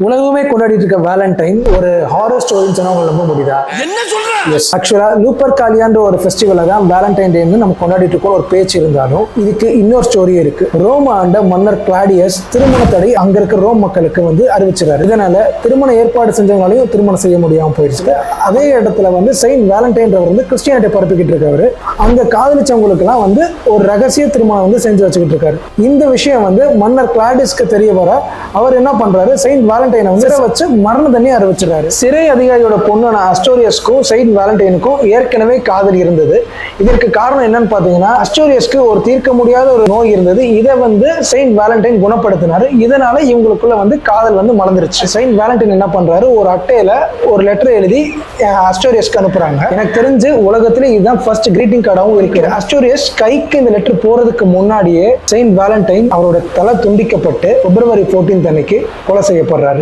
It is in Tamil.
உலகமே கொண்டாடிட்டு இருக்க வேலண்டைன் ஒரு ஹாரர் ஸ்டோரின்னு சொன்னா உங்களுக்கு நம்ப முடியுதா? என்ன சொல்ற? எஸ், ஆக்சுவலா லூப்பர் காலியான்ற ஒரு ஃபெஸ்டிவலை தான் வேலண்டைன் டே நம்ம கொண்டாடிட்டு இருக்கோம் ஒரு பேச்சு இருந்தாலும் இதுக்கு இன்னொரு ஸ்டோரி இருக்கு. ரோம் ஆண்ட மன்னர் கிளாடியஸ் திருமண தடை அங்க இருக்க ரோம் மக்களுக்கு அறிவிச்சிறாரு. இதனால திருமண ஏற்பாடு செஞ்சவங்களையும் திருமணம் செய்ய முடியாம போயிடுச்சு. அதே இடத்துல செயின்ட் வேலண்டைன்றவர் கிறிஸ்டியானிட்டி பரப்பிக்கிட்டு இருக்காரு. அங்க காதலிச்சவங்களுக்கு எல்லாம் ஒரு ரகசிய திருமணம் செஞ்சு வச்சுக்கிட்டு இருக்காரு. இந்த விஷயம் மன்னர் கிளாடியஸ்க்கு தெரிய வர அவர் என்ன பண்றாரு, செயின்ட் வேலண்டைனை சிறை வச்சு மரண தண்ணி அறிவிச்சிருக்காரு. சிறை அதிகாரியோட பொண்ணான அஸ்டோரியஸ்க்கும் செயின்ட் வேலண்டைனுக்கும் ஏற்கனவே காதல் இருந்தது. இதற்கு காரணம் என்னன்னு பாத்தீங்கன்னா, அஸ்டோரியஸ்க்கு ஒரு தீர்க்க முடியாத ஒரு நோய் இருந்தது. இதை செயின்ட் வேலண்டைன் குணப்படுத்தினாரு. இதனால இவங்களுக்குள்ள காதல் மலர்ந்துருச்சு. செயின்ட் வேலண்டைன் என்ன பண்றாரு, ஒரு அட்டையில ஒரு லெட்டர் எழுதி அஸ்டோரியஸ்க்கு அனுப்புறாங்க. எனக்கு தெரிஞ்சு உலகத்திலே இதுதான் ஃபர்ஸ்ட் கிரீட்டிங் கார்டாவும் இருக்கிறது. அஸ்டோரியஸ் கைக்கு இந்த லெட்டர் போறதுக்கு முன்னாடியே செயின்ட் வேலண்டைன் அவரோட தலை துண்டிக்கப்பட்டு February 14 அன்னைக்கு கொலை செய்யப்படுறாரு.